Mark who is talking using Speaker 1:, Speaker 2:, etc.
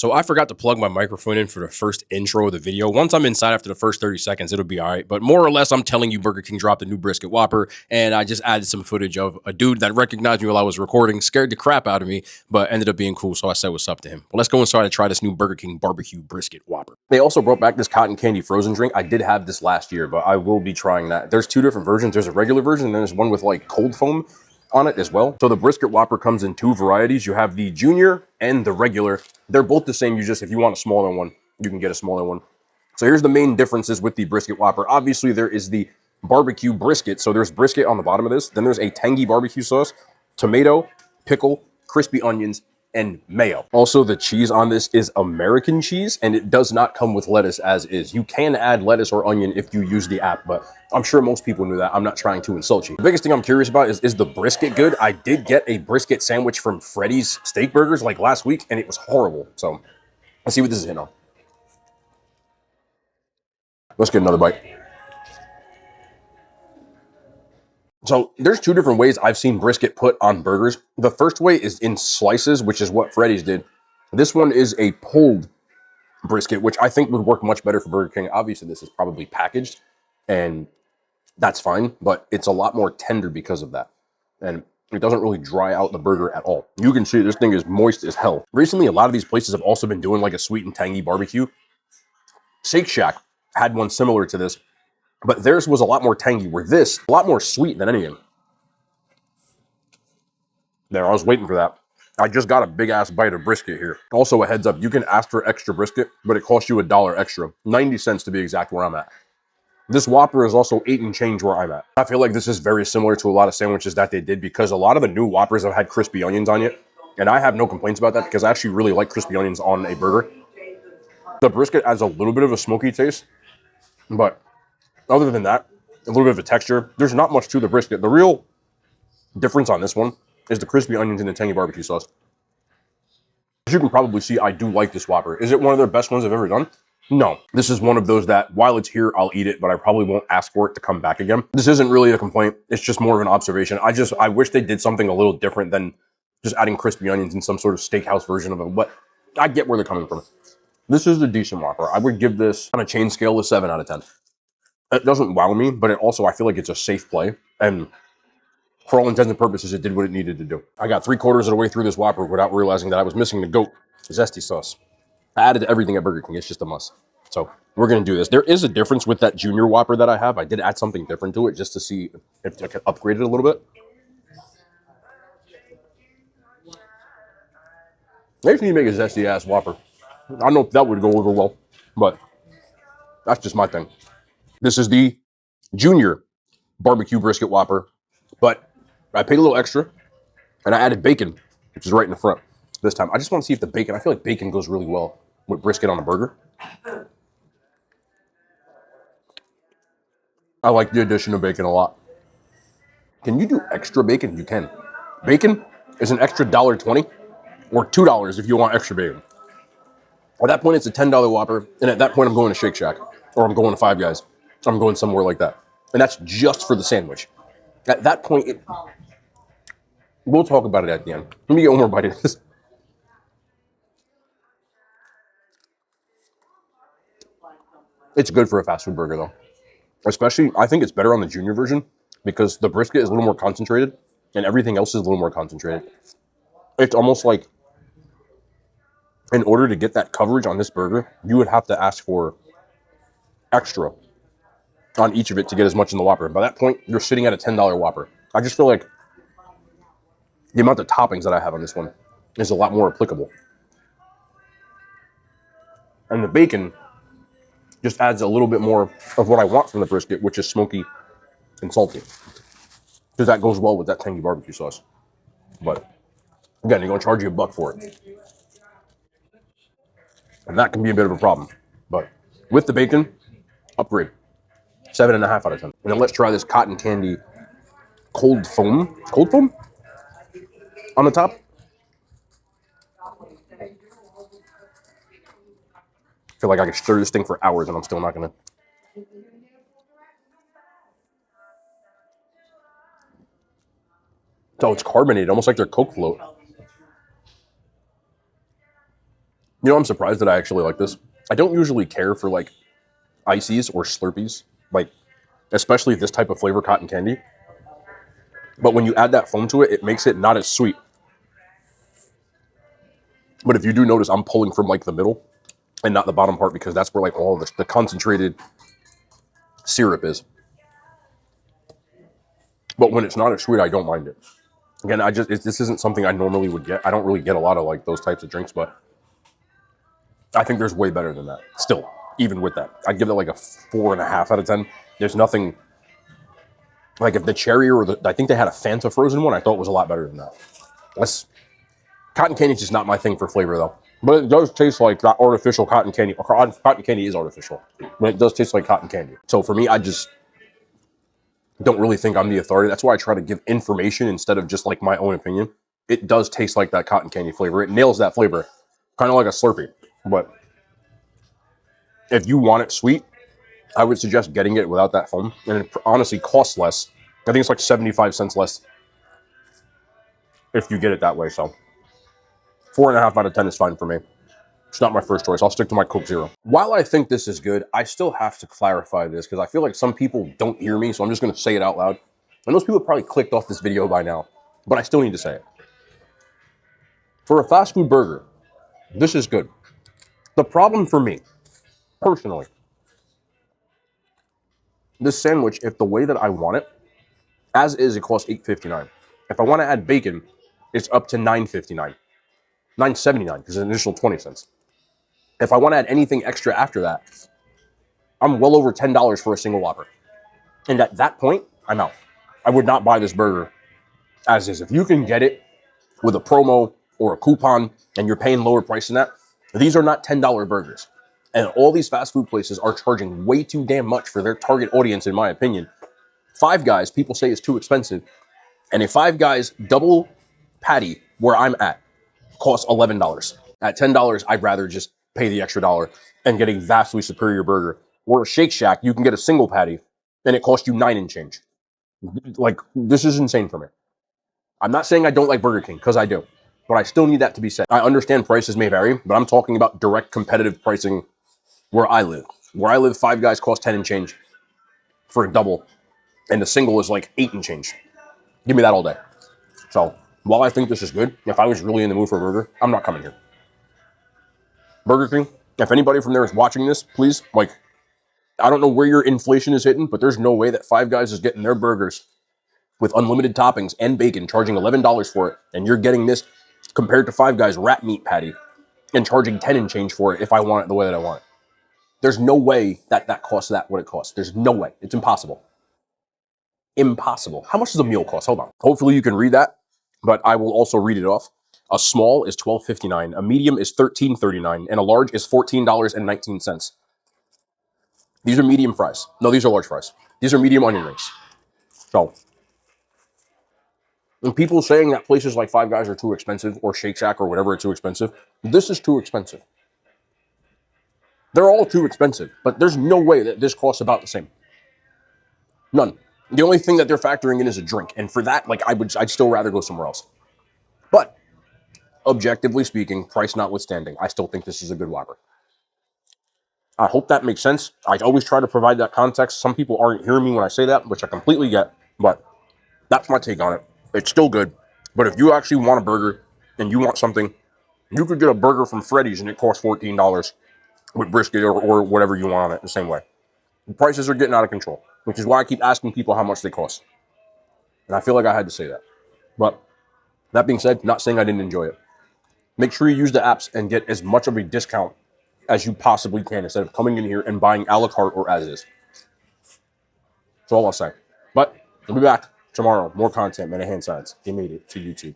Speaker 1: So I forgot to plug my microphone in for the first intro of the video. Once I'm inside after the first 30 seconds, it'll be all right. But more or less, I'm telling you Burger King dropped a new brisket Whopper, and I just added some footage of a dude that recognized me while I was recording, scared the crap out of me, but ended up being cool, so I said what's up to him. But let's go inside and try this new Burger King barbecue brisket Whopper. They also brought back this cotton candy frozen drink. I did have this last year, but I will be trying that. There's two different versions. There's a regular version, and then there's one with like cold foam on it as well. So the brisket Whopper comes in two varieties. You have the junior and the regular. They're both the same. You just, if you want a smaller one, you can get a smaller one. So here's the main differences with the brisket Whopper. Obviously, there is the barbecue brisket. So there's brisket on the bottom of this. Then there's a tangy barbecue sauce, tomato, pickle, crispy onions, and mayo. Also, the cheese on this is American cheese, and it does not come with lettuce as is. You can add lettuce or onion if you use the app, but I'm sure most people knew that. I'm not trying to insult you. The biggest thing I'm curious about is the brisket good? I did get a brisket sandwich from Freddy's Steak Burgers like last week, and it was horrible. So let's see what this is hitting on. Let's get another bite. So there's two different ways I've seen brisket put on burgers. The first way is in slices, which is what Freddy's did. This one is a pulled brisket, which I think would work much better for Burger King. Obviously, this is probably packaged, and that's fine, but it's a lot more tender because of that. And it doesn't really dry out the burger at all. You can see this thing is moist as hell. Recently, a lot of these places have also been doing like a sweet and tangy barbecue. Shake Shack had one similar to this, but theirs was a lot more tangy, where this, a lot more sweet than anything. There, I was waiting for that. I just got a big-ass bite of brisket here. Also, a heads up, you can ask for extra brisket, but it costs you $1 extra. 90 cents to be exact where I'm at. This Whopper is also 8 and change where I'm at. I feel like this is very similar to a lot of sandwiches that they did, because a lot of the new Whoppers have had crispy onions on it, and I have no complaints about that because I actually really like crispy onions on a burger. The brisket adds a little bit of a smoky taste, but other than that, a little bit of a texture. There's not much to the brisket. The real difference on this one is the crispy onions and the tangy barbecue sauce. As you can probably see, I do like this Whopper. Is it one of their best ones I've ever done? No. This is one of those that, while it's here, I'll eat it, but I probably won't ask for it to come back again. This isn't really a complaint. It's just more of an observation. I wish they did something a little different than just adding crispy onions in some sort of steakhouse version of it, but I get where they're coming from. This is a decent Whopper. I would give this, on a chain scale, a 7 out of 10. It doesn't wow me, but it also, I feel like it's a safe play. And for all intents and purposes, it did what it needed to do. I got 3/4 of the way through this Whopper without realizing that I was missing the GOAT zesty sauce. I added to everything at Burger King. It's just a must. So we're going to do this. There is a difference with that junior Whopper that I have. I did add something different to it just to see if I could upgrade it a little bit. They just need to make a zesty-ass Whopper. I don't know if that would go over well, but that's just my thing. This is the junior barbecue brisket Whopper, but I paid a little extra, and I added bacon, which is right in the front this time. I just want to see if the bacon, I feel like bacon goes really well with brisket on a burger. I like the addition of bacon a lot. Can you do extra bacon? You can. Bacon is an extra $1.20 or $2 if you want extra bacon. At that point, it's a $10 Whopper, and at that point, I'm going to Shake Shack, or I'm going to Five Guys. I'm going somewhere like that. And that's just for the sandwich. At that point, we'll talk about it at the end. Let me get one more bite of this. It's good for a fast food burger, though. Especially, I think it's better on the junior version because the brisket is a little more concentrated and everything else is a little more concentrated. It's almost like, in order to get that coverage on this burger, you would have to ask for extra on each of it to get as much in the Whopper. By that point, you're sitting at a $10 Whopper. I just feel like the amount of toppings that I have on this one is a lot more applicable. And the bacon just adds a little bit more of what I want from the brisket, which is smoky and salty. Because that goes well with that tangy barbecue sauce. But again, they're going to charge you $1 for it. And that can be a bit of a problem. But with the bacon, upgrade. 7.5 out of 10. And then let's try this cotton candy cold foam. Cold foam? On the top. I feel like I could stir this thing for hours and I'm still not going to. So it's carbonated, almost like their Coke float. You know, I'm surprised that I actually like this. I don't usually care for like ices or Slurpees, like especially this type of flavor cotton candy. But when you add that foam to it, it makes it not as sweet. But if you do notice, I'm pulling from like the middle and not the bottom part because that's where like all the concentrated syrup is. But when it's not as sweet, I don't mind it. Again, this isn't something I normally would get. I don't really get a lot of like those types of drinks, but I think there's way better than that. Still, even with that, I'd give it like a 4.5 out of 10. There's nothing like if the cherry or I think they had a Fanta frozen one. I thought was a lot better than that. Cotton candy is just not my thing for flavor though. But it does taste like that artificial cotton candy. Cotton candy is artificial, but it does taste like cotton candy. So for me, I just don't really think I'm the authority. That's why I try to give information instead of just like my own opinion. It does taste like that cotton candy flavor. It nails that flavor, kind of like a Slurpee. But if you want it sweet, I would suggest getting it without that foam. And it honestly costs less. I think it's like 75 cents less if you get it that way. So 4.5 out of 10 is fine for me. It's not my first choice. I'll stick to my Coke Zero. While I think this is good, I still have to clarify this because I feel like some people don't hear me, so I'm just going to say it out loud. And those people probably clicked off this video by now, but I still need to say it. For a fast food burger, this is good. The problem for me, personally, this sandwich, if the way that I want it, as is, it costs $8.59. If I want to add bacon, it's up to $9.59. $9.79 because it's an additional 20 cents. If I want to add anything extra after that, I'm well over $10 for a single Whopper. And at that point, I'm out. I would not buy this burger as is. If you can get it with a promo or a coupon and you're paying lower price than that, these are not $10 burgers. And all these fast food places are charging way too damn much for their target audience, in my opinion. Five Guys, people say is too expensive. And a Five Guys double patty where I'm at costs $11. At $10, I'd rather just pay the extra dollar and get a vastly superior burger. Where a Shake Shack, you can get a single patty and it costs you $9 and change. Like, this is insane for me. I'm not saying I don't like Burger King, because I do. But I still need that to be said. I understand prices may vary, but I'm talking about direct competitive pricing where I live. Where I live, Five Guys cost 10 and change for a double. And the single is like 8 and change. Give me that all day. So, while I think this is good, if I was really in the mood for a burger, I'm not coming here. Burger King, if anybody from there is watching this, please, like, I don't know where your inflation is hitting, but there's no way that Five Guys is getting their burgers with unlimited toppings and bacon, charging $11 for it, and you're getting this compared to Five Guys wrap meat patty and charging 10 and change for it if I want it the way that I want it. There's no way that that costs that what it costs. There's no way. It's impossible. Impossible. How much does a meal cost? Hold on. Hopefully you can read that, but I will also read it off. A small is $12.59, a medium is $13.39, and a large is $14.19. These are medium fries. No, these are large fries. These are medium onion rings. So, when people saying that places like Five Guys are too expensive, or Shake Shack or whatever are too expensive, this is too expensive. They're all too expensive, but there's no way that this costs about the same. None. The only thing that they're factoring in is a drink, and for that, like I'd still rather go somewhere else. But objectively speaking, price notwithstanding, I still think this is a good Whopper. I hope that makes sense. I always try to provide that context. Some people aren't hearing me when I say that, which I completely get, but that's my take on it. It's still good, but if you actually want a burger and you want something, you could get a burger from Freddy's and it costs $14 with brisket or whatever you want on it the same way. The prices are getting out of control, which is why I keep asking people how much they cost. And I feel like I had to say that. But that being said, not saying I didn't enjoy it. Make sure you use the apps and get as much of a discount as you possibly can instead of coming in here and buying a la carte or as is. That's all I'll say. But I'll be back tomorrow. More content, man. Hand signs. He made it to YouTube.